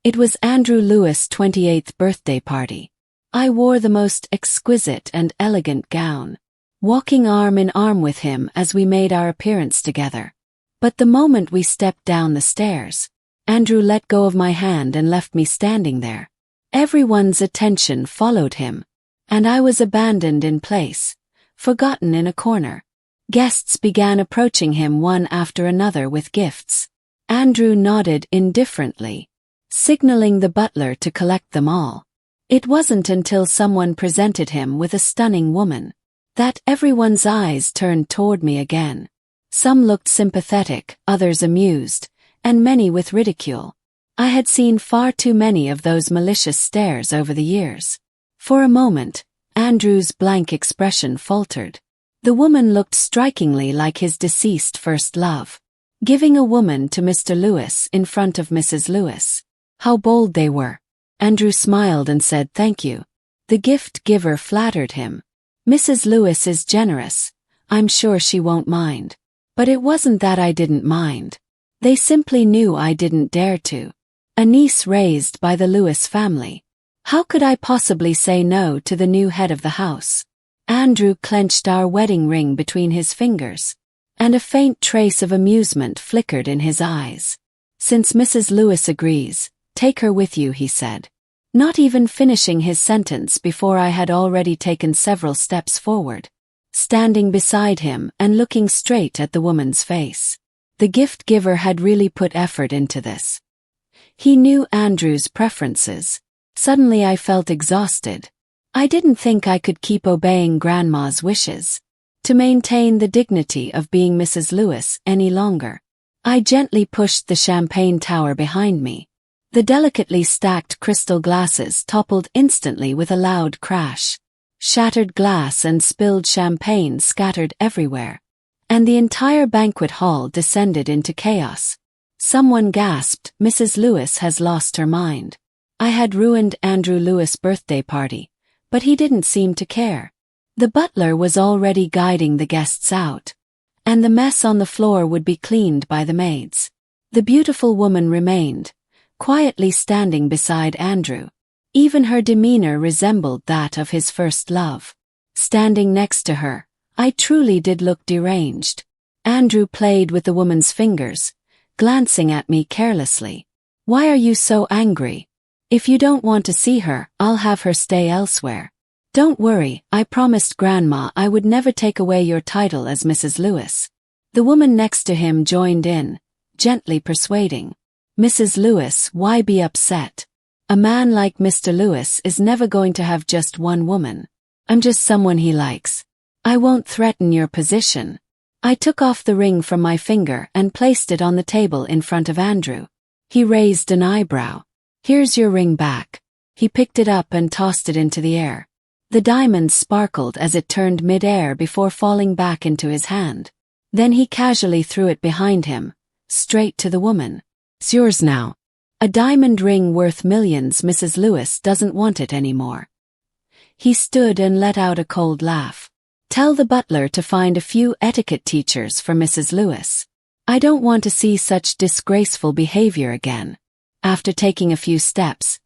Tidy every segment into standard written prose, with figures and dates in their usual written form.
It was Andrew Lewis' 28th birthday party. I wore the most exquisite and elegant gown, walking arm in arm with him as we made our appearance together. But the moment we stepped down the stairs, Andrew let go of my hand and left me standing there. Everyone's attention followed him, and I was abandoned in place, forgotten in a corner. Guests began approaching him one after another with gifts. Andrew nodded indifferently, signaling the butler to collect them all. It wasn't until someone presented him with a stunning woman that everyone's eyes turned toward me again. Some looked sympathetic, others amused, and many with ridicule. I had seen far too many of those malicious stares over the years. For a moment, Andrew's blank expression faltered. The woman looked strikingly like his deceased first love. Giving a woman to Mr. Lewis in front of Mrs. Lewis. How bold they were. Andrew smiled and said thank you. The gift giver flattered him. Mrs. Lewis is generous. I'm sure she won't mind. But it wasn't that I didn't mind. They simply knew I didn't dare to. A niece raised by the Lewis family. How could I possibly say no to the new head of the house? Andrew clenched our wedding ring between his fingers, and a faint trace of amusement flickered in his eyes. Since Mrs. Lewis agrees, take her with you, he said. Not even finishing his sentence before I had already taken several steps forward, standing beside him and looking straight at the woman's face. The gift giver had really put effort into this. He knew Andrew's preferences. Suddenly I felt exhausted. I didn't think I could keep obeying Grandma's wishes to maintain the dignity of being Mrs. Lewis any longer. I gently pushed the champagne tower behind me. The delicately stacked crystal glasses toppled instantly with a loud crash. Shattered glass and spilled champagne scattered everywhere, and the entire banquet hall descended into chaos. Someone gasped, Mrs. Lewis has lost her mind. I had ruined Andrew Lewis' birthday party, but he didn't seem to care. The butler was already guiding the guests out, and the mess on the floor would be cleaned by the maids. The beautiful woman remained, quietly standing beside Andrew. Even her demeanor resembled that of his first love. Standing next to her, I truly did look deranged. Andrew played with the woman's fingers, glancing at me carelessly. Why are you so angry? If you don't want to see her, I'll have her stay elsewhere. Don't worry, I promised Grandma I would never take away your title as Mrs. Lewis. The woman next to him joined in, gently persuading. Mrs. Lewis, why be upset? A man like Mr. Lewis is never going to have just one woman. I'm just someone he likes. I won't threaten your position. I took off the ring from my finger and placed it on the table in front of Andrew. He raised an eyebrow. Here's your ring back. He picked it up and tossed it into the air. The diamond sparkled as it turned mid-air before falling back into his hand. Then he casually threw it behind him, straight to the woman. It's yours now. A diamond ring worth millions. Mrs. Lewis doesn't want it anymore. He stood and let out a cold laugh. Tell the butler to find a few etiquette teachers for Mrs. Lewis. I don't want to see such disgraceful behavior again. After taking a few steps,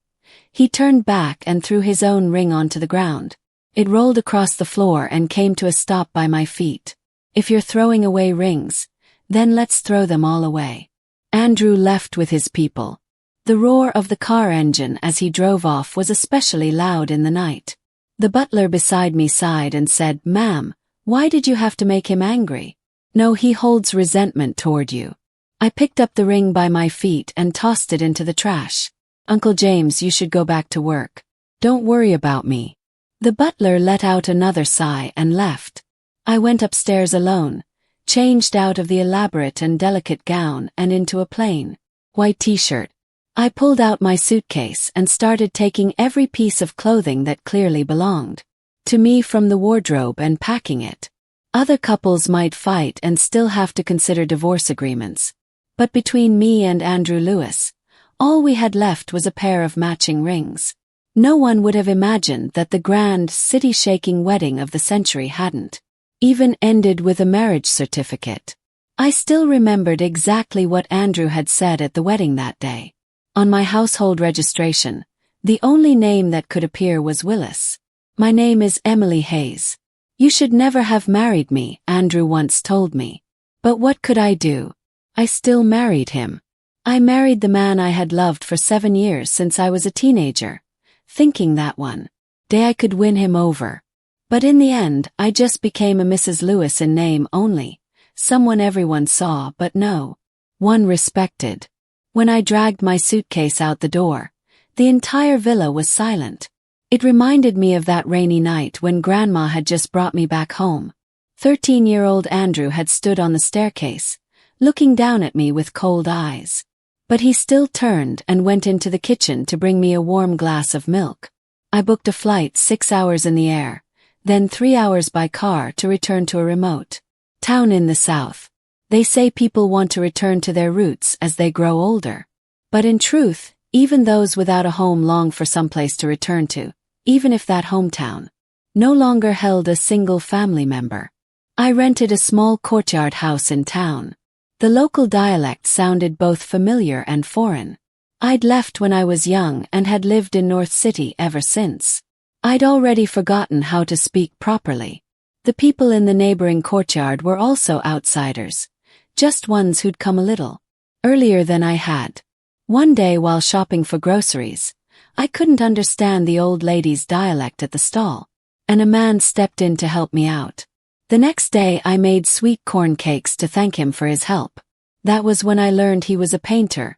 he turned back and threw his own ring onto the ground. It rolled across the floor and came to a stop by my feet. If you're throwing away rings, then let's throw them all away. Andrew left with his people. The roar of the car engine as he drove off was especially loud in the night. The butler beside me sighed and said, Ma'am, why did you have to make him angry? No, he holds resentment toward you. I picked up the ring by my feet and tossed it into the trash. Uncle James, you should go back to work. Don't worry about me. The butler let out another sigh and left. I went upstairs alone, changed out of the elaborate and delicate gown and into a plain, white t-shirt. I pulled out my suitcase and started taking every piece of clothing that clearly belonged to me from the wardrobe and packing it. Other couples might fight and still have to consider divorce agreements. But between me and Andrew Lewis, all we had left was a pair of matching rings. No one would have imagined that the grand, city-shaking wedding of the century hadn't even ended with a marriage certificate. I still remembered exactly what Andrew had said at the wedding that day. On my household registration, the only name that could appear was Willis. My name is Emily Hayes. You should never have married me, Andrew once told me. But what could I do? I still married him. I married the man I had loved for 7 years since I was a teenager, thinking that one day I could win him over. But in the end, I just became a Mrs. Lewis in name only, someone everyone saw but no one respected. When I dragged my suitcase out the door, the entire villa was silent. It reminded me of that rainy night when Grandma had just brought me back home. 13-year-old Andrew had stood on the staircase, looking down at me with cold eyes. But he still turned and went into the kitchen to bring me a warm glass of milk. I booked a flight 6 hours in the air, then 3 hours by car to return to a remote town in the south. They say people want to return to their roots as they grow older. But in truth, even those without a home long for some place to return to, even if that hometown no longer held a single family member. I rented a small courtyard house in town. The local dialect sounded both familiar and foreign. I'd left when I was young and had lived in North City ever since. I'd already forgotten how to speak properly. The people in the neighboring courtyard were also outsiders, just ones who'd come a little earlier than I had. One day while shopping for groceries, I couldn't understand the old lady's dialect at the stall, and a man stepped in to help me out. The next day I made sweet corn cakes to thank him for his help. That was when I learned he was a painter,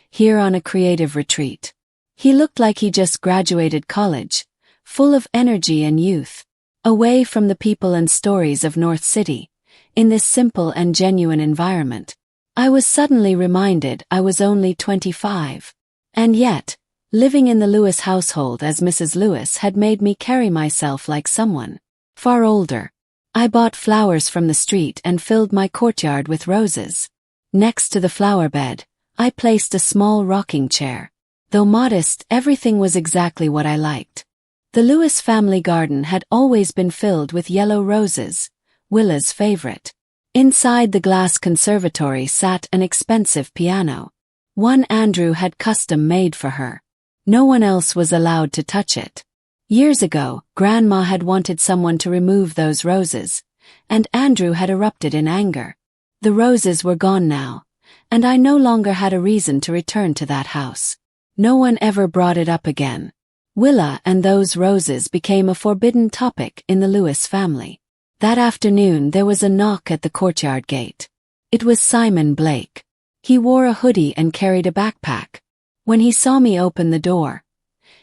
here on a creative retreat. He looked like he just graduated college, full of energy and youth, away from the people and stories of North City. In this simple and genuine environment, I was suddenly reminded I was only 25. And yet, living in the Lewis household as Mrs. Lewis had made me carry myself like someone far older. I bought flowers from the street and filled my courtyard with roses. Next to the flower bed, I placed a small rocking chair. Though modest, everything was exactly what I liked. The Lewis family garden had always been filled with yellow roses, Willa's favorite. Inside the glass conservatory sat an expensive piano. One Andrew had custom made for her. No one else was allowed to touch it. Years ago, Grandma had wanted someone to remove those roses, and Andrew had erupted in anger. The roses were gone now, and I no longer had a reason to return to that house. No one ever brought it up again. Willa and those roses became a forbidden topic in the Lewis family. That afternoon there was a knock at the courtyard gate. It was Simon Blake. He wore a hoodie and carried a backpack. When he saw me open the door,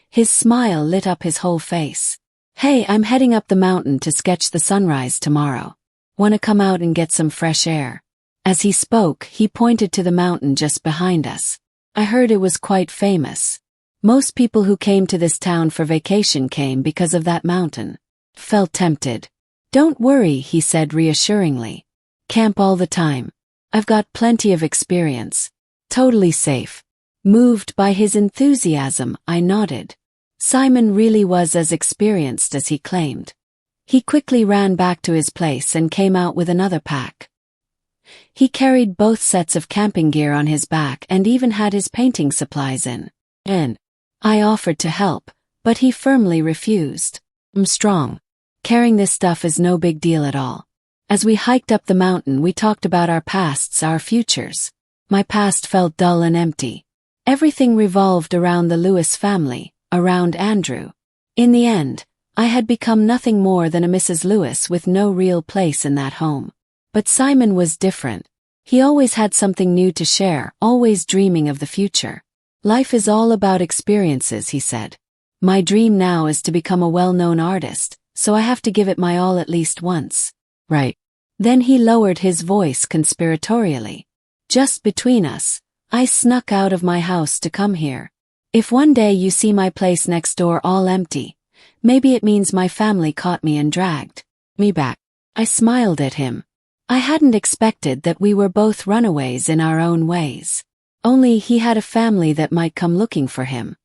his smile lit up his whole face. "Hey, I'm heading up the mountain to sketch the sunrise tomorrow. Wanna come out and get some fresh air?" As he spoke, he pointed to the mountain just behind us. I heard it was quite famous. Most people who came to this town for vacation came because of that mountain. Felt tempted. "Don't worry," he said reassuringly. "Camp all the time. I've got plenty of experience. Totally safe." Moved by his enthusiasm, I nodded. Simon really was as experienced as he claimed. He quickly ran back to his place and came out with another pack. He carried both sets of camping gear on his back and even had his painting supplies in. And I offered to help, but he firmly refused. "I'm strong. Carrying this stuff is no big deal at all." As we hiked up the mountain, we talked about our pasts, our futures. My past felt dull and empty. Everything revolved around the Lewis family, around Andrew. In the end, I had become nothing more than a Mrs. Lewis with no real place in that home. But Simon was different. He always had something new to share, always dreaming of the future. "Life is all about experiences," he said. "My dream now is to become a well-known artist, so I have to give it my all at least once." "Right." Then he lowered his voice conspiratorially. "Just between us, I snuck out of my house to come here. If one day you see my place next door all empty, maybe it means my family caught me and dragged me back." I smiled at him. I hadn't expected that we were both runaways in our own ways. Only he had a family that might come looking for him.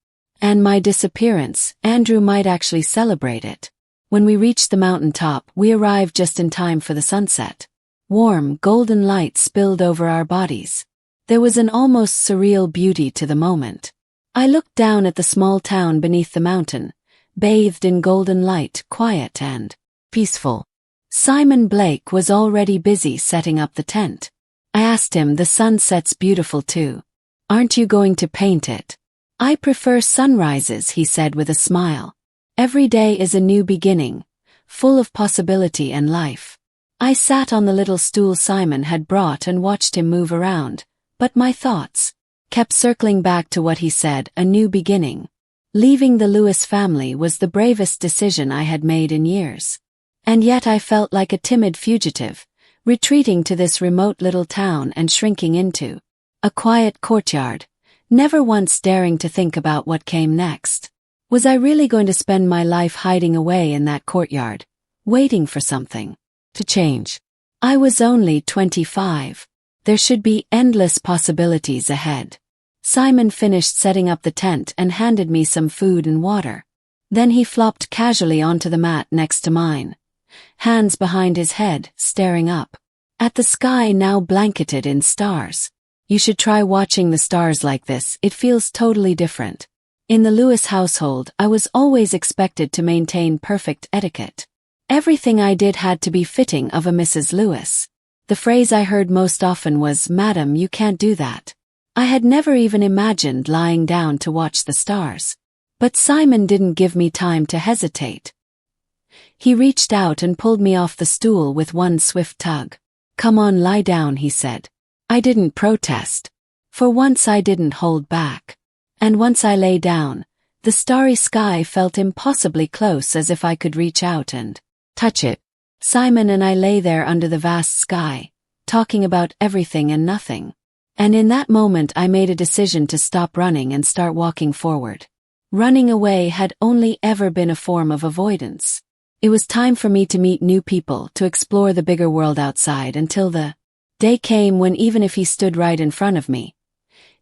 And my disappearance, Andrew might actually celebrate it. When we reached the mountain top, we arrived just in time for the sunset. Warm, golden light spilled over our bodies. There was an almost surreal beauty to the moment. I looked down at the small town beneath the mountain, bathed in golden light, quiet and peaceful. Simon Blake was already busy setting up the tent. I asked him, "The sunset's beautiful too. Aren't you going to paint it?" "I prefer sunrises," he said with a smile. "Every day is a new beginning, full of possibility and life." I sat on the little stool Simon had brought and watched him move around, but my thoughts kept circling back to what he said, a new beginning. Leaving the Lewis family was the bravest decision I had made in years. And yet I felt like a timid fugitive, retreating to this remote little town and shrinking into a quiet courtyard, never once daring to think about what came next. Was I really going to spend my life hiding away in that courtyard, waiting for something to change? I was only 25. There should be endless possibilities ahead. Simon finished setting up the tent and handed me some food and water. Then he flopped casually onto the mat next to mine, hands behind his head, staring up at the sky now blanketed in stars. "You should try watching the stars like this, it feels totally different." In the Lewis household, I was always expected to maintain perfect etiquette. Everything I did had to be fitting of a Mrs. Lewis. The phrase I heard most often was, "Madam, you can't do that." I had never even imagined lying down to watch the stars. But Simon didn't give me time to hesitate. He reached out and pulled me off the stool with one swift tug. "Come on, lie down," he said. I didn't protest. For once I didn't hold back. And once I lay down, the starry sky felt impossibly close, as if I could reach out and touch it. Simon and I lay there under the vast sky, talking about everything and nothing. And in that moment I made a decision to stop running and start walking forward. Running away had only ever been a form of avoidance. It was time for me to meet new people, to explore the bigger world outside, until the day came when even if he stood right in front of me,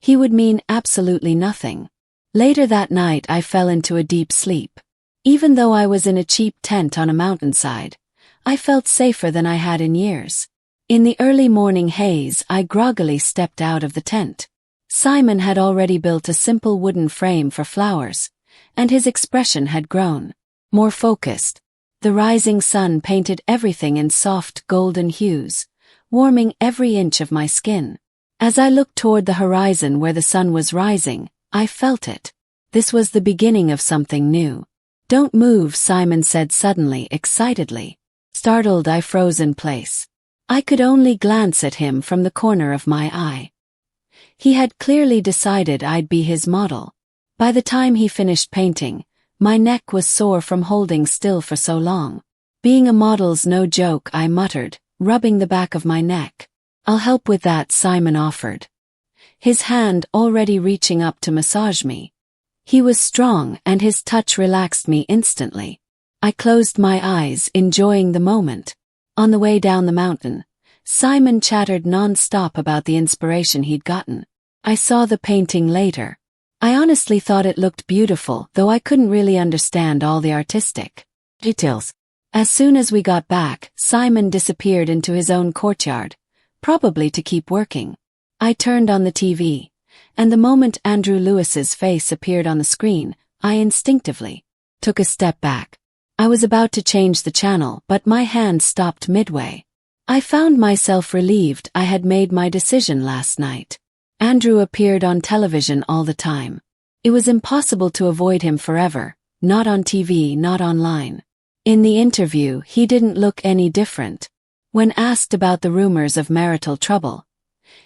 he would mean absolutely nothing. Later that night I fell into a deep sleep. Even though I was in a cheap tent on a mountainside, I felt safer than I had in years. In the early morning haze, I groggily stepped out of the tent. Simon had already built a simple wooden frame for flowers, and his expression had grown more focused. The rising sun painted everything in soft golden hues, warming every inch of my skin. As I looked toward the horizon where the sun was rising, I felt it. This was the beginning of something new. "Don't move," Simon said suddenly, excitedly. Startled, I froze in place. I could only glance at him from the corner of my eye. He had clearly decided I'd be his model. By the time he finished painting, my neck was sore from holding still for so long. "Being a model's no joke," I muttered, rubbing the back of my neck. "I'll help with that," Simon offered, his hand already reaching up to massage me. He was strong and his touch relaxed me instantly. I closed my eyes, enjoying the moment. On the way down the mountain, Simon chattered non-stop about the inspiration he'd gotten. I saw the painting later. I honestly thought it looked beautiful, though I couldn't really understand all the artistic details. As soon as we got back, Simon disappeared into his own courtyard, probably to keep working. I turned on the TV, and the moment Andrew Lewis's face appeared on the screen, I instinctively took a step back. I was about to change the channel, but my hand stopped midway. I found myself relieved I had made my decision last night. Andrew appeared on television all the time. It was impossible to avoid him forever, not on TV, not online. In the interview, he didn't look any different. When asked about the rumors of marital trouble,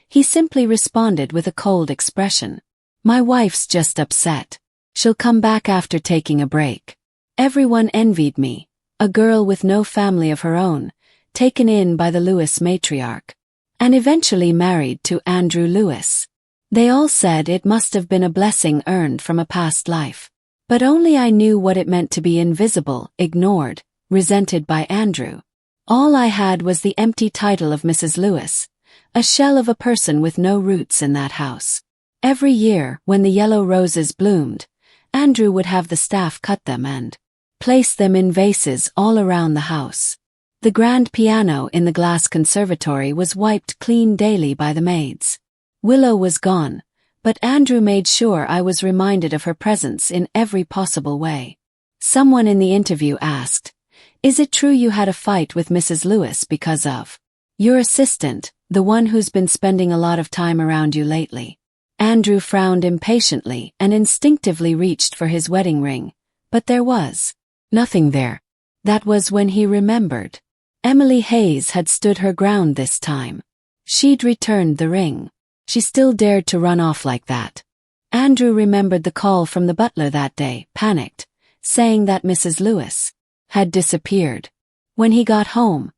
he simply responded with a cold expression. "My wife's just upset. She'll come back after taking a break." Everyone envied me, a girl with no family of her own, taken in by the Lewis matriarch, and eventually married to Andrew Lewis. They all said it must have been a blessing earned from a past life. But only I knew what it meant to be invisible, ignored, resented by Andrew. All I had was the empty title of Mrs. Lewis, a shell of a person with no roots in that house. Every year, when the yellow roses bloomed, Andrew would have the staff cut them and place them in vases all around the house. The grand piano in the glass conservatory was wiped clean daily by the maids. Willow was gone, but Andrew made sure I was reminded of her presence in every possible way. Someone in the interview asked, "Is it true you had a fight with Mrs. Lewis because of your assistant, the one who's been spending a lot of time around you lately?" Andrew frowned impatiently and instinctively reached for his wedding ring, but there was nothing there. That was when he remembered. Emily Hayes had stood her ground this time. She'd returned the ring. She still dared to run off like that. Andrew remembered the call from the butler that day, panicked, saying that Mrs. Lewis had disappeared. When he got home,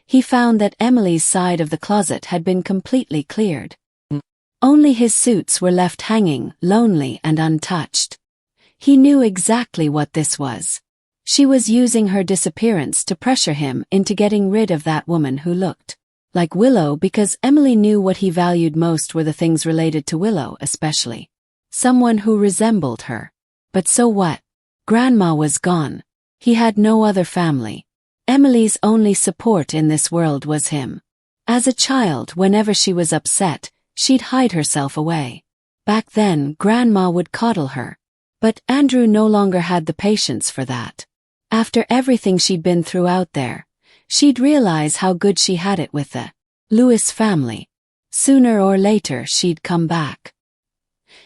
he found that Emily's side of the closet had been completely cleared. Only his suits were left hanging, lonely and untouched. He knew exactly what this was. She was using her disappearance to pressure him into getting rid of that woman who looked like Willow, because Emily knew what he valued most were the things related to Willow, especially someone who resembled her. But so what? Grandma was gone. He had no other family. Emily's only support in this world was him. As a child, whenever she was upset, she'd hide herself away. Back then, Grandma would coddle her. But Andrew no longer had the patience for that. After everything she'd been through out there, she'd realize how good she had it with the Lewis family. Sooner or later she'd come back.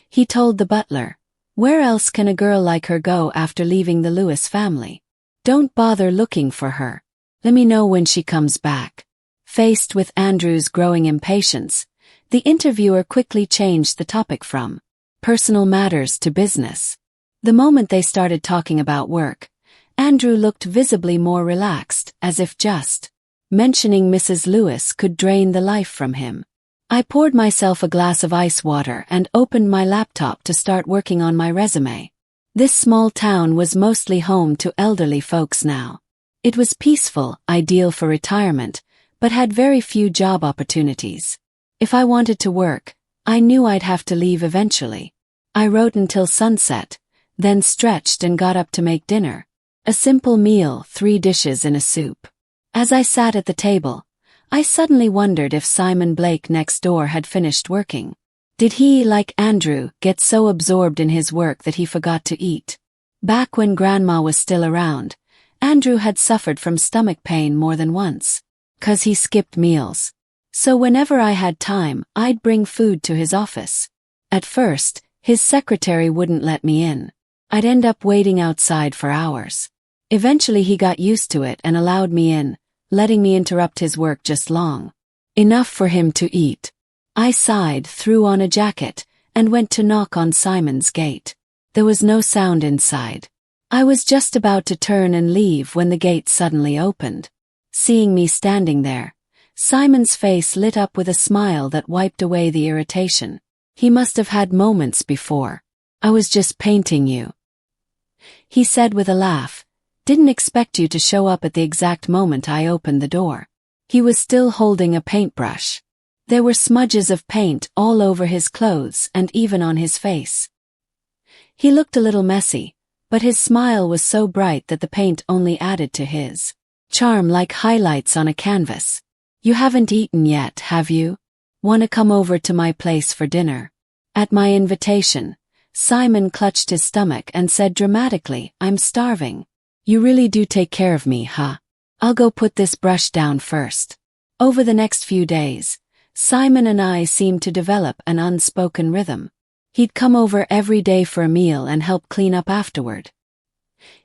He told the butler, "Where else can a girl like her go after leaving the Lewis family? Don't bother looking for her. Let me know when she comes back." Faced with Andrew's growing impatience, the interviewer quickly changed the topic from personal matters to business. The moment they started talking about work, Andrew looked visibly more relaxed, as if just mentioning Mrs. Lewis could drain the life from him. I poured myself a glass of ice water and opened my laptop to start working on my resume. This small town was mostly home to elderly folks now. It was peaceful, ideal for retirement, but had very few job opportunities. If I wanted to work, I knew I'd have to leave eventually. I wrote until sunset, then stretched and got up to make dinner. A simple meal, 3 dishes and a soup. As I sat at the table, I suddenly wondered if Simon Blake next door had finished working. Did he, like Andrew, get so absorbed in his work that he forgot to eat? Back when Grandma was still around, Andrew had suffered from stomach pain more than once, 'cause he skipped meals. So whenever I had time, I'd bring food to his office. At first, his secretary wouldn't let me in. I'd end up waiting outside for hours. Eventually he got used to it and allowed me in, letting me interrupt his work just long enough for him to eat. I sighed, threw on a jacket, and went to knock on Simon's gate. There was no sound inside. I was just about to turn and leave when the gate suddenly opened. Seeing me standing there, Simon's face lit up with a smile that wiped away the irritation he must have had moments before. "I was just painting you," he said with a laugh. "Didn't expect you to show up at the exact moment I opened the door." He was still holding a paintbrush. There were smudges of paint all over his clothes and even on his face. He looked a little messy, but his smile was so bright that the paint only added to his charm like highlights on a canvas. "You haven't eaten yet, have you? Want to come over to my place for dinner?" At my invitation, Simon clutched his stomach and said dramatically, "I'm starving." "You really do take care of me, huh? I'll go put this brush down first." Over the next few days, Simon and I seemed to develop an unspoken rhythm. He'd come over every day for a meal and help clean up afterward.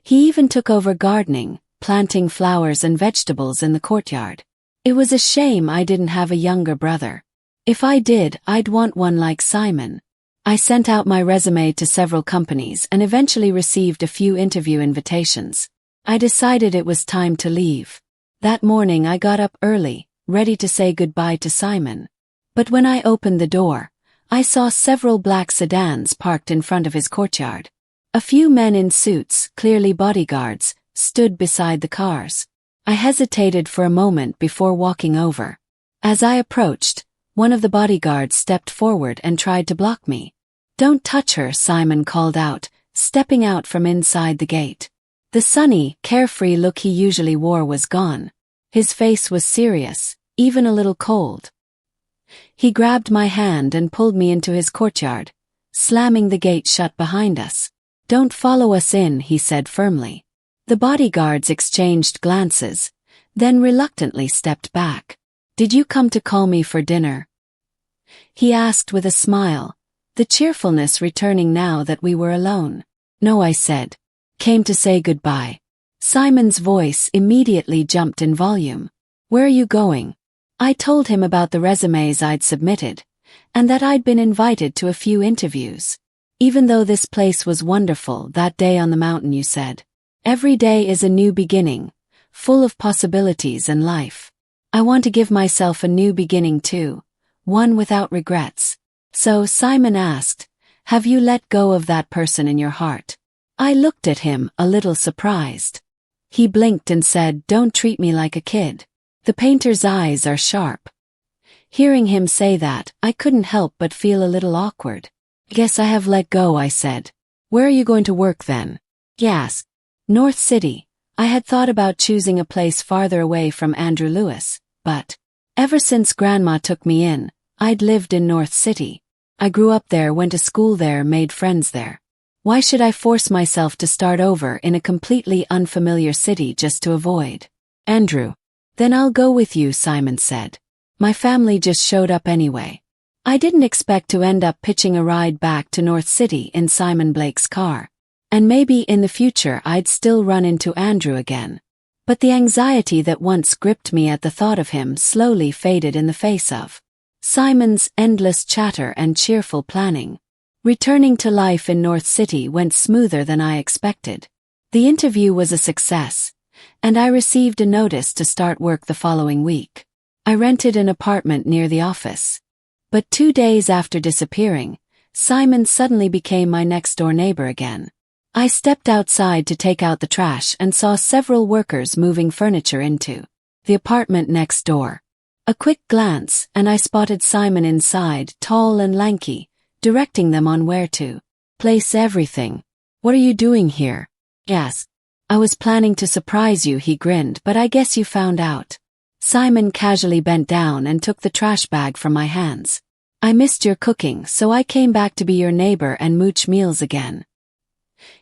He even took over gardening, planting flowers and vegetables in the courtyard. It was a shame I didn't have a younger brother. If I did, I'd want one like Simon. I sent out my resume to several companies and eventually received a few interview invitations. I decided it was time to leave. That morning I got up early, ready to say goodbye to Simon. But when I opened the door, I saw several black sedans parked in front of his courtyard. A few men in suits, clearly bodyguards, stood beside the cars. I hesitated for a moment before walking over. As I approached, one of the bodyguards stepped forward and tried to block me. "Don't touch her," Simon called out, stepping out from inside the gate. The sunny, carefree look he usually wore was gone. His face was serious, even a little cold. He grabbed my hand and pulled me into his courtyard, slamming the gate shut behind us. "Don't follow us in," he said firmly. The bodyguards exchanged glances, then reluctantly stepped back. "Did you come to call me for dinner?" he asked with a smile, the cheerfulness returning now that we were alone. "No," I said. "Came to say goodbye." Simon's voice immediately jumped in volume. "Where are you going?" I told him about the resumes I'd submitted, and that I'd been invited to a few interviews. "Even though this place was wonderful that day on the mountain," you said, "every day is a new beginning, full of possibilities and life. I want to give myself a new beginning too, one without regrets." So Simon asked, "Have you let go of that person in your heart?" I looked at him, a little surprised. He blinked and said, "Don't treat me like a kid." The painter's eyes are sharp. Hearing him say that, I couldn't help but feel a little awkward. "Guess I have let go," I said. "Where are you going to work then?" He asked. "North City." I had thought about choosing a place farther away from Andrew Lewis, but ever since Grandma took me in, I'd lived in North City. I grew up there, went to school there, made friends there. Why should I force myself to start over in a completely unfamiliar city just to avoid Andrew? "Then I'll go with you," Simon said. "My family just showed up anyway." I didn't expect to end up pitching a ride back to North City in Simon Blake's car. And maybe in the future I'd still run into Andrew again. But the anxiety that once gripped me at the thought of him slowly faded in the face of Simon's endless chatter and cheerful planning. Returning to life in North City went smoother than I expected. The interview was a success, and I received a notice to start work the following week. I rented an apartment near the office. But 2 days after disappearing, Simon suddenly became my next-door neighbor again. I stepped outside to take out the trash and saw several workers moving furniture into the apartment next door. A quick glance, and I spotted Simon inside, tall and lanky, directing them on where to place everything. "What are you doing here?" "Yes. I was planning to surprise you," he grinned, "but I guess you found out." Simon casually bent down and took the trash bag from my hands. "I missed your cooking, so I came back to be your neighbor and mooch meals again."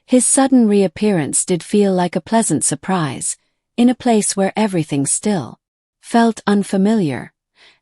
His sudden reappearance did feel like a pleasant surprise, in a place where everything still felt unfamiliar.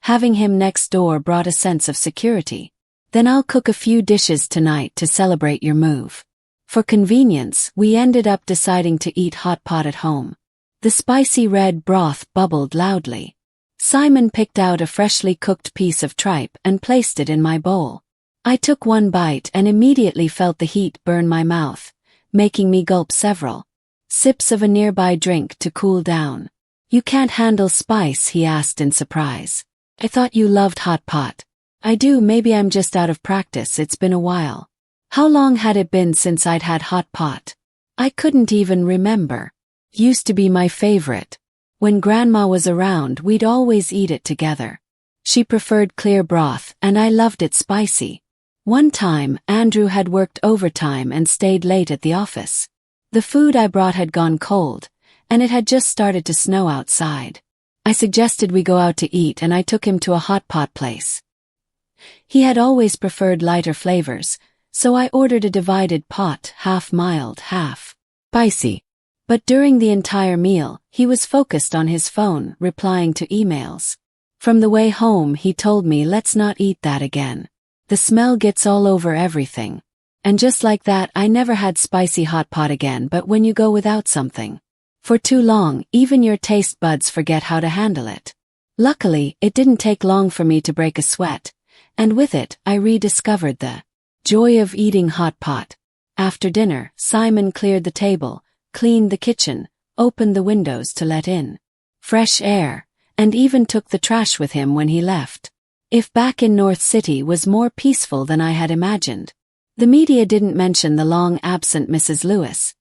Having him next door brought a sense of security. "Then I'll cook a few dishes tonight to celebrate your move." For convenience, we ended up deciding to eat hot pot at home. The spicy red broth bubbled loudly. Simon picked out a freshly cooked piece of tripe and placed it in my bowl. I took one bite and immediately felt the heat burn my mouth, making me gulp several sips of a nearby drink to cool down. "You can't handle spice?" he asked in surprise. "I thought you loved hot pot." "I do, maybe I'm just out of practice, it's been a while." How long had it been since I'd had hot pot? I couldn't even remember. Used to be my favorite. When Grandma was around, we'd always eat it together. She preferred clear broth, and I loved it spicy. One time, Andrew had worked overtime and stayed late at the office. The food I brought had gone cold, and it had just started to snow outside. I suggested we go out to eat, and I took him to a hot pot place. He had always preferred lighter flavors, so I ordered a divided pot, half mild, half spicy. But during the entire meal, he was focused on his phone, replying to emails. From the way home, he told me, "Let's not eat that again. The smell gets all over everything." And just like that, I never had spicy hot pot again. But when you go without something for too long, even your taste buds forget how to handle it. Luckily, it didn't take long for me to break a sweat, and with it, I rediscovered the joy of eating hot pot. After dinner, Simon cleared the table, cleaned the kitchen, opened the windows to let in fresh air, and even took the trash with him when he left. If back in North City was more peaceful than I had imagined. The media didn't mention the long-absent Mrs. Lewis,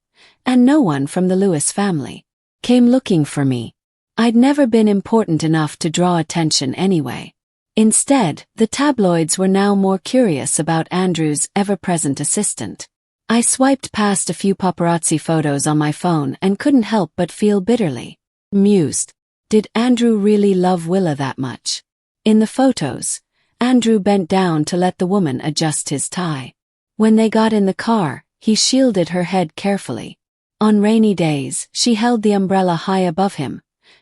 and no one from the Lewis family came looking for me. I'd never been important enough to draw attention anyway. Instead, the tabloids were now more curious about Andrew's ever-present assistant. I swiped past a few paparazzi photos on my phone and couldn't help but feel bitterly amused. Did Andrew really love Willa that much? In the photos, Andrew bent down to let the woman adjust his tie. When they got in the car, he shielded her head carefully. On rainy days, she held the umbrella high above him,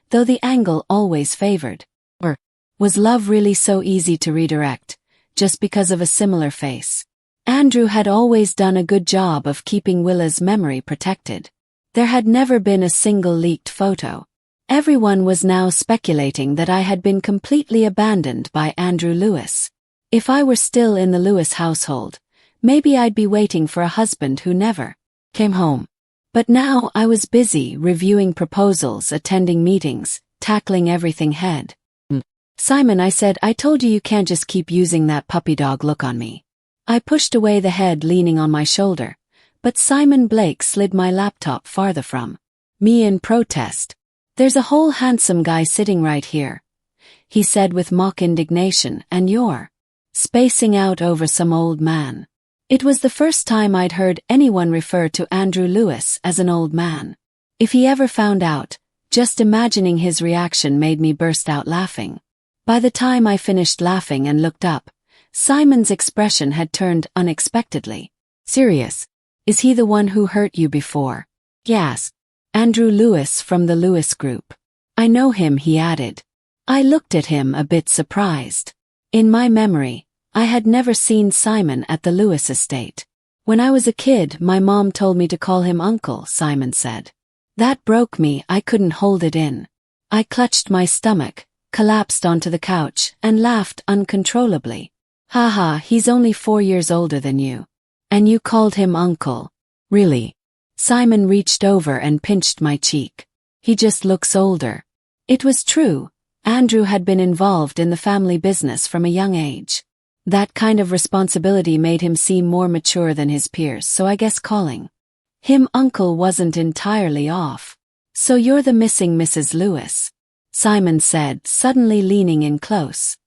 though the angle always favored. Or was love really so easy to redirect, just because of a similar face? Andrew had always done a good job of keeping Willa's memory protected. There had never been a single leaked photo. Everyone was now speculating that I had been completely abandoned by Andrew Lewis. If I were still in the Lewis household, maybe I'd be waiting for a husband who never came home. But now I was busy reviewing proposals, attending meetings, tackling everything head. Simon, I said, I told you can't just keep using that puppy dog look on me. I pushed away the head leaning on my shoulder, but Simon Blake slid my laptop farther from me in protest. There's a whole handsome guy sitting right here, he said with mock indignation, and you're spacing out over some old man. It was the first time I'd heard anyone refer to Andrew Lewis as an old man. If he ever found out, just imagining his reaction made me burst out laughing. By the time I finished laughing and looked up, Simon's expression had turned unexpectedly serious. Is he the one who hurt you before? Yes. Andrew Lewis from the Lewis Group. I know him, he added. I looked at him a bit surprised. In my memory, I had never seen Simon at the Lewis estate. When I was a kid, my mom told me to call him Uncle, Simon said. That broke me, I couldn't hold it in. I clutched my stomach, collapsed onto the couch, and laughed uncontrollably. Haha, he's only 4 years older than you. And you called him Uncle? Really? Simon reached over and pinched my cheek. He just looks older. It was true. Andrew had been involved in the family business from a young age. That kind of responsibility made him seem more mature than his peers, so I guess calling him Uncle wasn't entirely off. So you're the missing Mrs. Lewis, Simon said, suddenly leaning in close.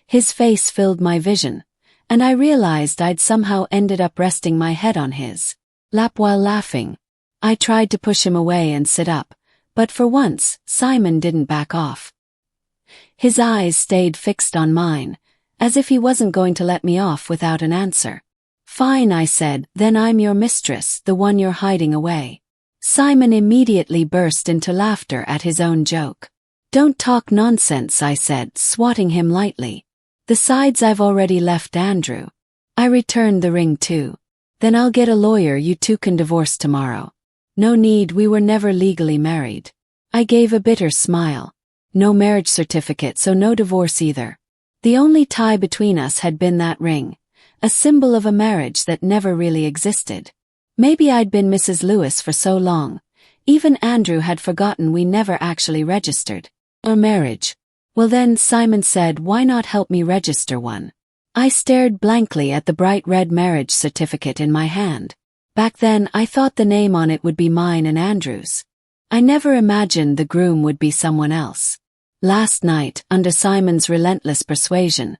His face filled my vision, and I realized I'd somehow ended up resting my head on his lap while laughing. I tried to push him away and sit up, but for once, Simon didn't back off. His eyes stayed fixed on mine, as if he wasn't going to let me off without an answer. Fine, I said, then I'm your mistress, the one you're hiding away. Simon immediately burst into laughter at his own joke. Don't talk nonsense, I said, swatting him lightly. Besides, I've already left Andrew. I returned the ring too. Then I'll get a lawyer, you two can divorce tomorrow. No need, we were never legally married. I gave a bitter smile. No marriage certificate, so no divorce either. The only tie between us had been that ring, a symbol of a marriage that never really existed. Maybe I'd been Mrs. Lewis for so long, even Andrew had forgotten we never actually registered a marriage. Well then, Simon said, why not help me register one? I stared blankly at the bright red marriage certificate in my hand. Back then, I thought the name on it would be mine and Andrew's. I never imagined the groom would be someone else. Last night, under Simon's relentless persuasion,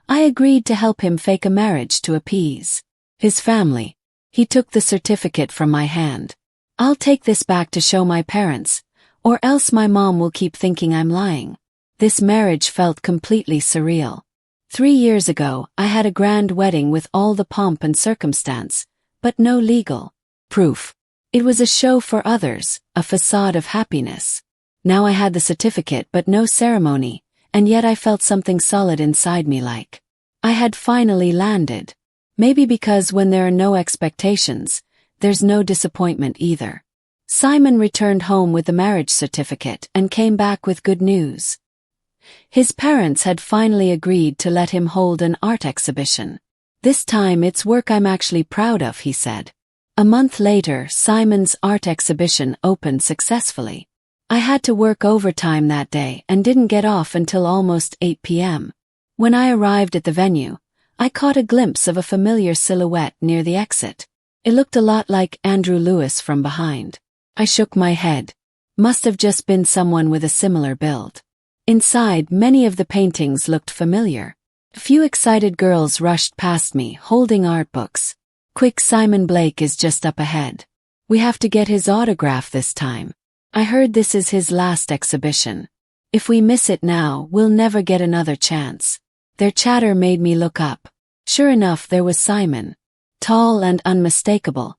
I agreed to help him fake a marriage to appease his family. He took the certificate from my hand. I'll take this back to show my parents, or else my mom will keep thinking I'm lying. This marriage felt completely surreal. 3 years ago, I had a grand wedding with all the pomp and circumstance, but no legal proof. It was a show for others, a facade of happiness. Now I had the certificate but no ceremony, and yet I felt something solid inside me, like I had finally landed. Maybe because when there are no expectations, there's no disappointment either. Simon returned home with the marriage certificate and came back with good news. His parents had finally agreed to let him hold an art exhibition. This time it's work I'm actually proud of, he said. A month later, Simon's art exhibition opened successfully. I had to work overtime that day and didn't get off until almost 8 p.m. When I arrived at the venue, I caught a glimpse of a familiar silhouette near the exit. It looked a lot like Andrew Lewis from behind. I shook my head. Must have just been someone with a similar build. Inside, many of the paintings looked familiar. A few excited girls rushed past me, holding art books. Quick, Simon Blake is just up ahead. We have to get his autograph this time. I heard this is his last exhibition. If we miss it now, we'll never get another chance. Their chatter made me look up. Sure enough, there was Simon. Tall and unmistakable.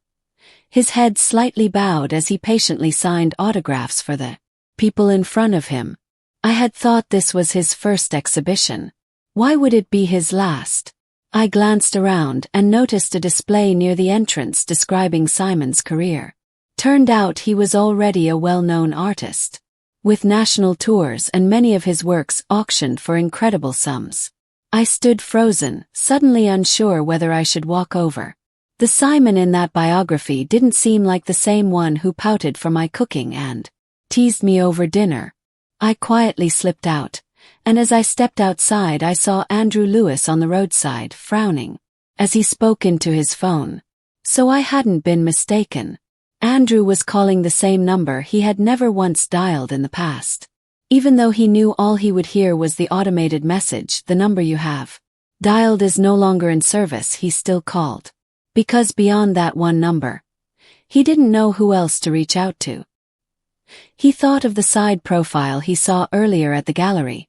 His head slightly bowed as he patiently signed autographs for the people in front of him. I had thought this was his first exhibition. Why would it be his last? I glanced around and noticed a display near the entrance describing Simon's career. Turned out he was already a well-known artist, with national tours and many of his works auctioned for incredible sums. I stood frozen, suddenly unsure whether I should walk over. The Simon in that biography didn't seem like the same one who pouted for my cooking and teased me over dinner. I quietly slipped out, and as I stepped outside I saw Andrew Lewis on the roadside, frowning, as he spoke into his phone. So I hadn't been mistaken. Andrew was calling the same number he had never once dialed in the past. Even though he knew all he would hear was the automated message, "The number you have dialed is no longer in service," he still called. Because beyond that one number, he didn't know who else to reach out to. He thought of the side profile he saw earlier at the gallery,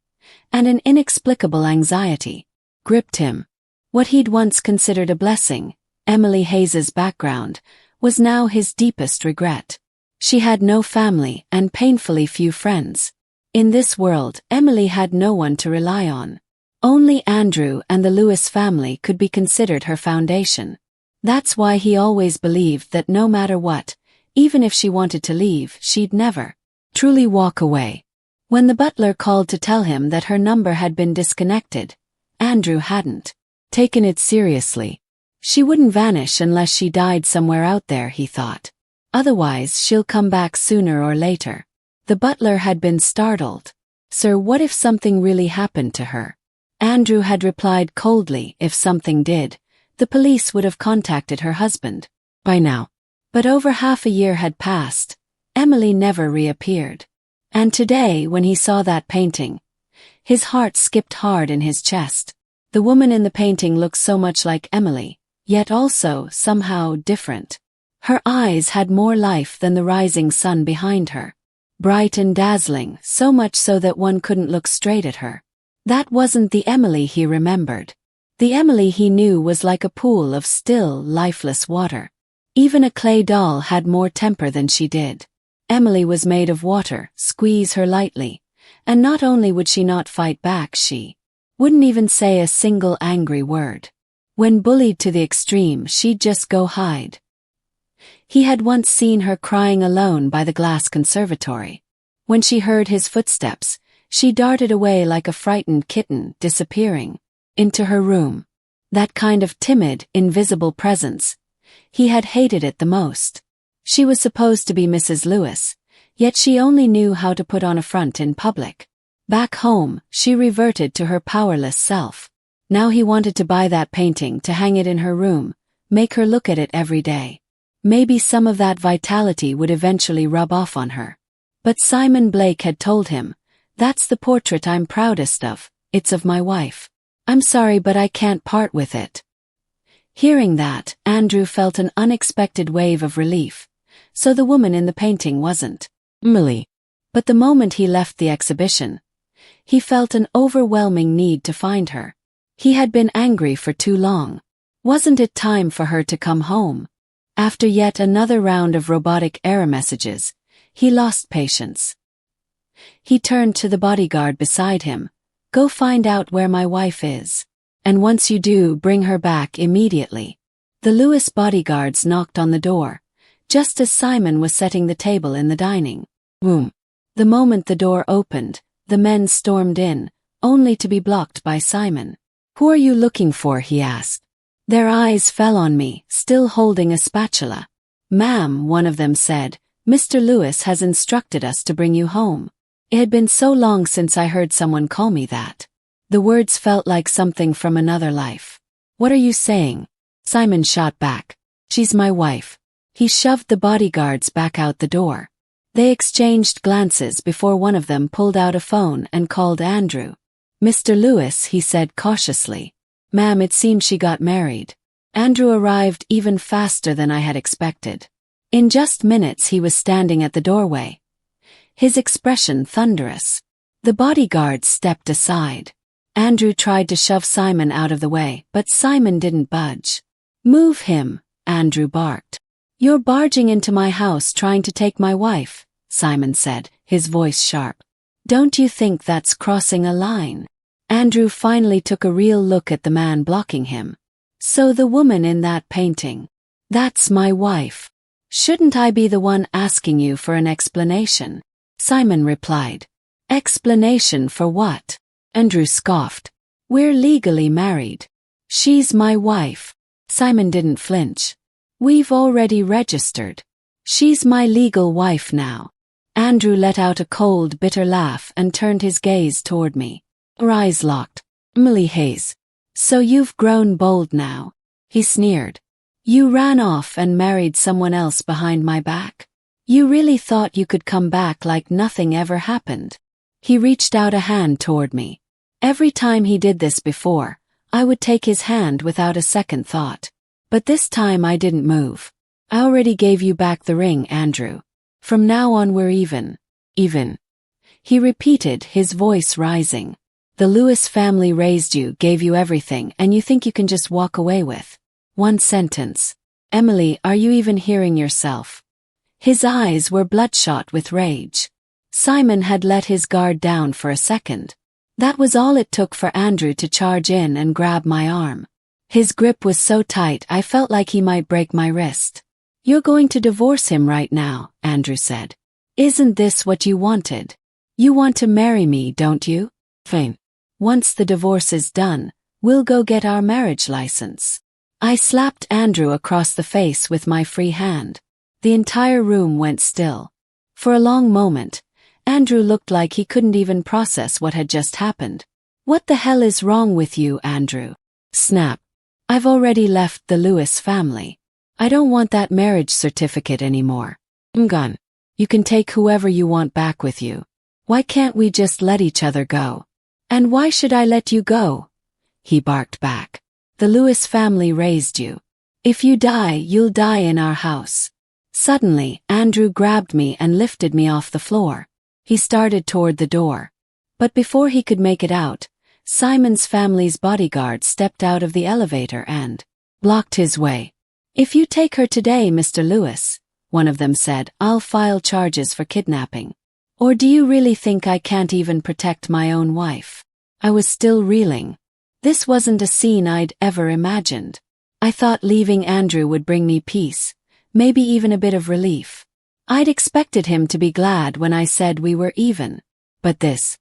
and an inexplicable anxiety gripped him. What he'd once considered a blessing, Emily Hayes's background, was now his deepest regret. She had no family and painfully few friends. In this world, Emily had no one to rely on. Only Andrew and the Lewis family could be considered her foundation. That's why he always believed that no matter what, even if she wanted to leave, she'd never truly walk away. When the butler called to tell him that her number had been disconnected, Andrew hadn't taken it seriously. She wouldn't vanish unless she died somewhere out there, he thought. Otherwise, she'll come back sooner or later. The butler had been startled. "Sir, what if something really happened to her?" Andrew had replied coldly, "If something did, the police would have contacted her husband by now." But over half a year had passed. Emily never reappeared. And today, when he saw that painting, his heart skipped hard in his chest. The woman in the painting looked so much like Emily, yet also somehow different. Her eyes had more life than the rising sun behind her. Bright and dazzling, so much so that one couldn't look straight at her. That wasn't the Emily he remembered. The Emily he knew was like a pool of still, lifeless water. Even a clay doll had more temper than she did. Emily was made of water, squeeze her lightly, and not only would she not fight back, she wouldn't even say a single angry word. When bullied to the extreme, she'd just go hide. He had once seen her crying alone by the glass conservatory. When she heard his footsteps, she darted away like a frightened kitten, disappearing into her room. That kind of timid, invisible presence. He had hated it the most. She was supposed to be Mrs. Lewis, yet she only knew how to put on a front in public. Back home, she reverted to her powerless self. Now he wanted to buy that painting to hang it in her room, make her look at it every day. Maybe some of that vitality would eventually rub off on her. But Simon Blake had told him, "That's the portrait I'm proudest of, it's of my wife. I'm sorry, but I can't part with it." Hearing that, Andrew felt an unexpected wave of relief. So the woman in the painting wasn't Emily. But the moment he left the exhibition, he felt an overwhelming need to find her. He had been angry for too long. Wasn't it time for her to come home? After yet another round of robotic error messages, he lost patience. He turned to the bodyguard beside him. "Go find out where my wife is. And once you do, bring her back immediately." The Lewis bodyguards knocked on the door, just as Simon was setting the table in the dining room. The moment the door opened, the men stormed in, only to be blocked by Simon. "Who are you looking for?" he asked. Their eyes fell on me, still holding a spatula. "Ma'am," one of them said, "Mr. Lewis has instructed us to bring you home." It had been so long since I heard someone call me that. The words felt like something from another life. "What are you saying?" Simon shot back. "She's my wife." He shoved the bodyguards back out the door. They exchanged glances before one of them pulled out a phone and called Andrew. "Mr. Lewis," he said cautiously. "Ma'am, it seems she got married." Andrew arrived even faster than I had expected. In just minutes he was standing at the doorway, his expression thunderous. The bodyguard stepped aside. Andrew tried to shove Simon out of the way, but Simon didn't budge. "Move him," Andrew barked. "You're barging into my house trying to take my wife," Simon said, his voice sharp. "Don't you think that's crossing a line?" Andrew finally took a real look at the man blocking him. "So the woman in that painting, that's my wife. Shouldn't I be the one asking you for an explanation?" Simon replied. "Explanation for what?" Andrew scoffed. "We're legally married. She's my wife." Simon didn't flinch. "We've already registered. She's my legal wife now." Andrew let out a cold, bitter laugh and turned his gaze toward me. Her eyes locked. "Emily Hayes. So you've grown bold now," he sneered. "You ran off and married someone else behind my back? You really thought you could come back like nothing ever happened?" He reached out a hand toward me. Every time he did this before, I would take his hand without a second thought. But this time I didn't move. "I already gave you back the ring, Andrew. From now on we're even." "Even?" he repeated, his voice rising. "The Lewis family raised you, gave you everything, and you think you can just walk away with one sentence? Emily, are you even hearing yourself?" His eyes were bloodshot with rage. Simon had let his guard down for a second. That was all it took for Andrew to charge in and grab my arm. His grip was so tight I felt like he might break my wrist. "You're going to divorce him right now," Andrew said. "Isn't this what you wanted? You want to marry me, don't you? Fine. Once the divorce is done, we'll go get our marriage license." I slapped Andrew across the face with my free hand. The entire room went still. For a long moment, Andrew looked like he couldn't even process what had just happened. "What the hell is wrong with you, Andrew?" Snap. "I've already left the Lewis family. I don't want that marriage certificate anymore. I'm gone. You can take whoever you want back with you. Why can't we just let each other go?" "And why should I let you go?" he barked back. "The Lewis family raised you. If you die, you'll die in our house." Suddenly, Andrew grabbed me and lifted me off the floor. He started toward the door. But before he could make it out, Simon's family's bodyguard stepped out of the elevator and blocked his way. "If you take her today, Mr. Lewis," one of them said, "I'll file charges for kidnapping. Or do you really think I can't even protect my own wife?" I was still reeling. This wasn't a scene I'd ever imagined. I thought leaving Andrew would bring me peace, maybe even a bit of relief. I'd expected him to be glad when I said we were even. But this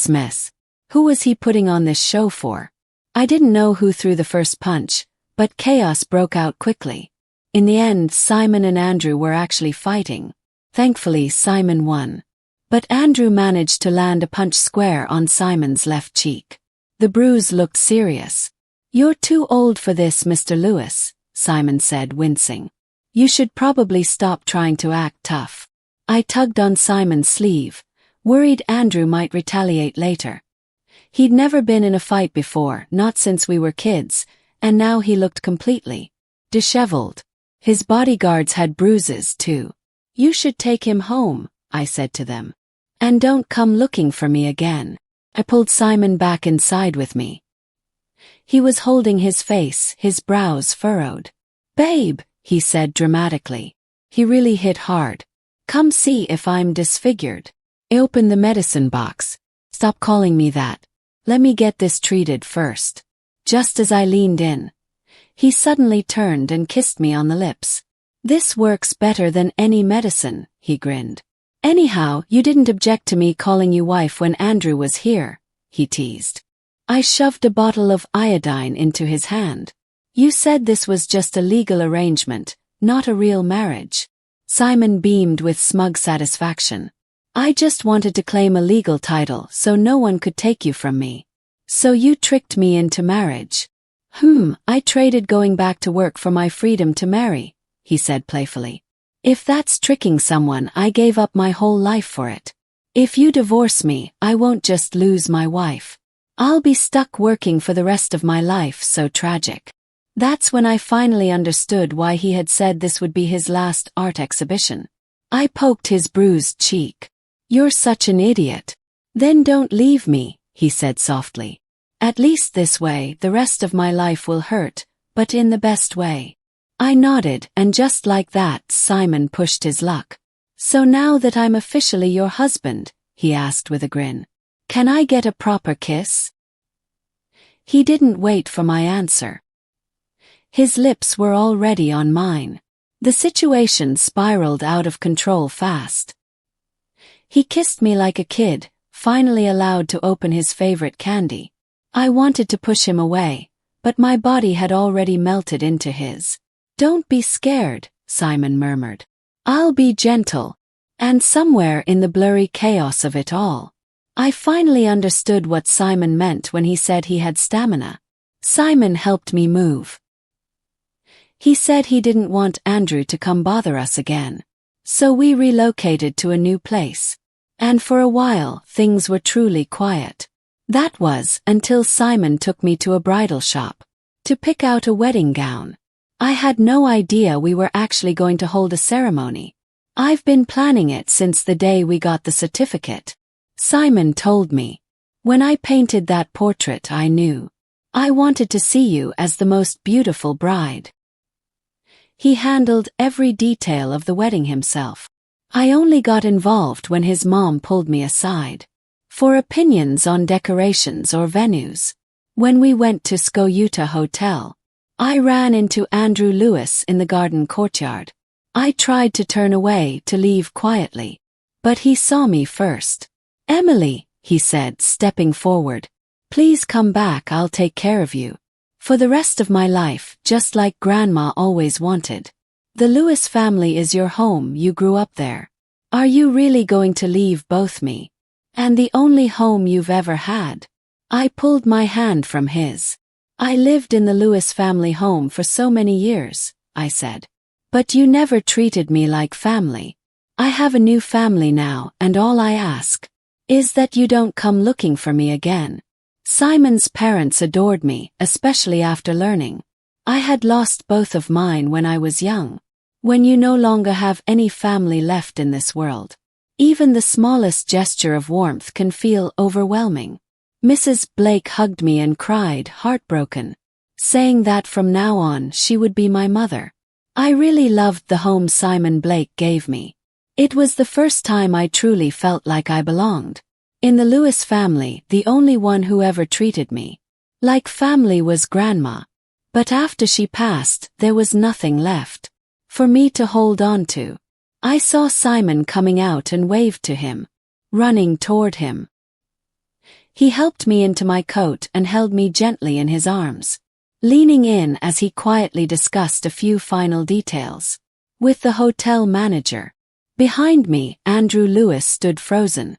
mess. Who was he putting on this show for? I didn't know who threw the first punch, but chaos broke out quickly. In the end, Simon and Andrew were actually fighting. Thankfully, Simon won. But Andrew managed to land a punch square on Simon's left cheek. The bruise looked serious. "You're too old for this, Mr. Lewis," Simon said, wincing. "You should probably stop trying to act tough." I tugged on Simon's sleeve, worried Andrew might retaliate later. He'd never been in a fight before, not since we were kids, and now he looked completely disheveled. His bodyguards had bruises too. "You should take him home," I said to them. "And don't come looking for me again." I pulled Simon back inside with me. He was holding his face, his brows furrowed. "Babe," he said dramatically. He really hit hard. "Come see if I'm disfigured." I opened the medicine box. "Stop calling me that. Let me get this treated first." Just as I leaned in, he suddenly turned and kissed me on the lips. "This works better than any medicine," he grinned. "Anyhow, you didn't object to me calling you wife when Andrew was here," he teased. I shoved a bottle of iodine into his hand. "You said this was just a legal arrangement, not a real marriage." Simon beamed with smug satisfaction. "I just wanted to claim a legal title so no one could take you from me. So you tricked me into marriage." I traded going back to work for my freedom to marry," he said playfully. "If that's tricking someone, I gave up my whole life for it. If you divorce me, I won't just lose my wife. I'll be stuck working for the rest of my life, so tragic." That's when I finally understood why he had said this would be his last art exhibition. I poked his bruised cheek. "You're such an idiot." "Then don't leave me," he said softly. At least this way the rest of my life will hurt, but in the best way. I nodded, and just like that Simon pushed his luck. So now that I'm officially your husband, he asked with a grin, can I get a proper kiss? He didn't wait for my answer. His lips were already on mine. The situation spiraled out of control fast. He kissed me like a kid, finally allowed to open his favorite candy. I wanted to push him away, but my body had already melted into his. Don't be scared, Simon murmured. I'll be gentle. And somewhere in the blurry chaos of it all, I finally understood what Simon meant when he said he had stamina. Simon helped me move. He said he didn't want Andrew to come bother us again. So we relocated to a new place. And for a while, things were truly quiet. That was until Simon took me to a bridal shop to pick out a wedding gown. I had no idea we were actually going to hold a ceremony. I've been planning it since the day we got the certificate. Simon told me. When I painted that portrait, I knew. I wanted to see you as the most beautiful bride. He handled every detail of the wedding himself. I only got involved when his mom pulled me aside for opinions on decorations or venues. When we went to Skoyuta Hotel, I ran into Andrew Lewis in the garden courtyard. I tried to turn away to leave quietly, but he saw me first. Emily, he said, stepping forward, please come back, I'll take care of you. For the rest of my life, just like Grandma always wanted. The Lewis family is your home, you grew up there. Are you really going to leave both me and the only home you've ever had? I pulled my hand from his. I lived in the Lewis family home for so many years, I said. But you never treated me like family. I have a new family now, and all I ask is that you don't come looking for me again. Simon's parents adored me, especially after learning I had lost both of mine when I was young. When you no longer have any family left in this world, even the smallest gesture of warmth can feel overwhelming. Mrs. Blake hugged me and cried, heartbroken, saying that from now on she would be my mother. I really loved the home Simon Blake gave me. It was the first time I truly felt like I belonged. In the Lewis family, the only one who ever treated me like family was Grandma. But after she passed, there was nothing left for me to hold on to. I saw Simon coming out and waved to him, running toward him. He helped me into my coat and held me gently in his arms, leaning in as he quietly discussed a few final details with the hotel manager. Behind me, Andrew Lewis stood frozen,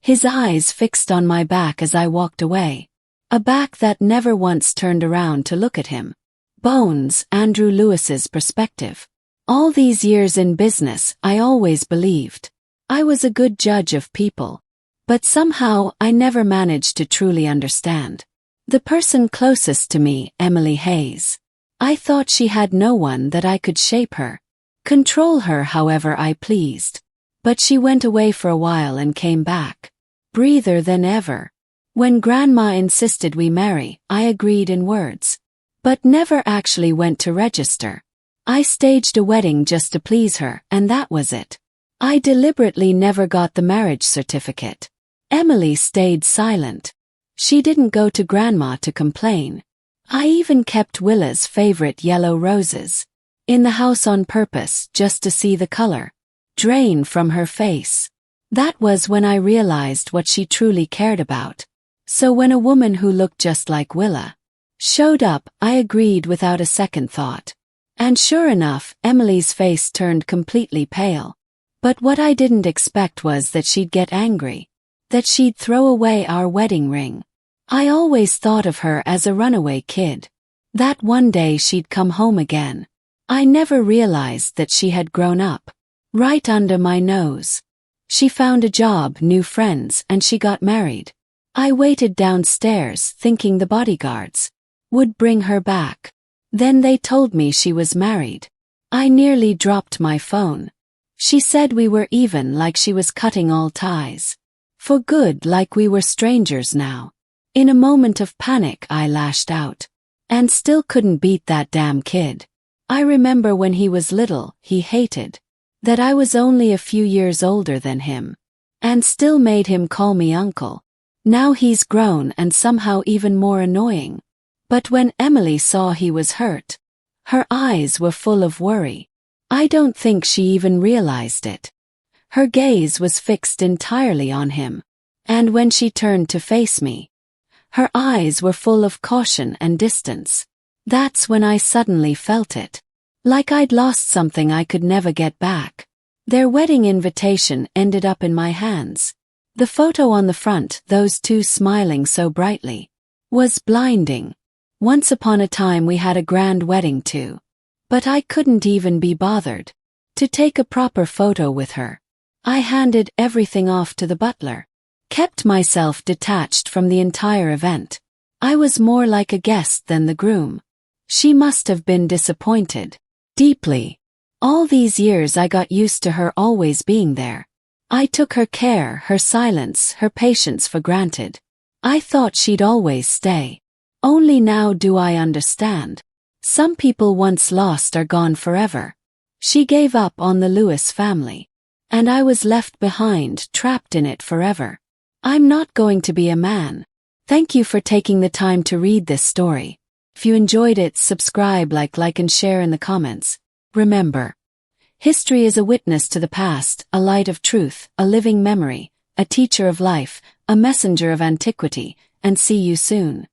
his eyes fixed on my back as I walked away, a back that never once turned around to look at him. Bones, Andrew Lewis's perspective. All these years in business, I always believed I was a good judge of people. But somehow I never managed to truly understand the person closest to me, Emily Hayes. I thought she had no one that I could shape her, control her however I pleased. But she went away for a while and came back, breather than ever. When Grandma insisted we marry, I agreed in words, but never actually went to register. I staged a wedding just to please her, and that was it. I deliberately never got the marriage certificate. Emily stayed silent. She didn't go to Grandma to complain. I even kept Willa's favorite yellow roses in the house on purpose just to see the color drain from her face. That was when I realized what she truly cared about. So when a woman who looked just like Willa showed up, I agreed without a second thought. And sure enough, Emily's face turned completely pale. But what I didn't expect was that she'd get angry, that she'd throw away our wedding ring. I always thought of her as a runaway kid, that one day she'd come home again. I never realized that she had grown up right under my nose. She found a job, new friends, and she got married. I waited downstairs thinking the bodyguards would bring her back. Then they told me she was married. I nearly dropped my phone. She said we were even, like she was cutting all ties for good, like we were strangers now. In a moment of panic, I lashed out. And still couldn't beat that damn kid. I remember when he was little, he hated that I was only a few years older than him. And still made him call me uncle. Now he's grown and somehow even more annoying. But when Emily saw he was hurt, her eyes were full of worry. I don't think she even realized it. Her gaze was fixed entirely on him. And when she turned to face me, her eyes were full of caution and distance. That's when I suddenly felt it. Like I'd lost something I could never get back. Their wedding invitation ended up in my hands. The photo on the front, those two smiling so brightly, was blinding. Once upon a time we had a grand wedding too. But I couldn't even be bothered to take a proper photo with her. I handed everything off to the butler. Kept myself detached from the entire event. I was more like a guest than the groom. She must have been disappointed. Deeply. All these years I got used to her always being there. I took her care, her silence, her patience for granted. I thought she'd always stay. Only now do I understand. Some people once lost are gone forever. She gave up on the Lewis family. And I was left behind, trapped in it forever. I'm not going to be a man. Thank you for taking the time to read this story. If you enjoyed it, subscribe, like and share in the comments. Remember, history is a witness to the past, a light of truth, a living memory, a teacher of life, a messenger of antiquity, and see you soon.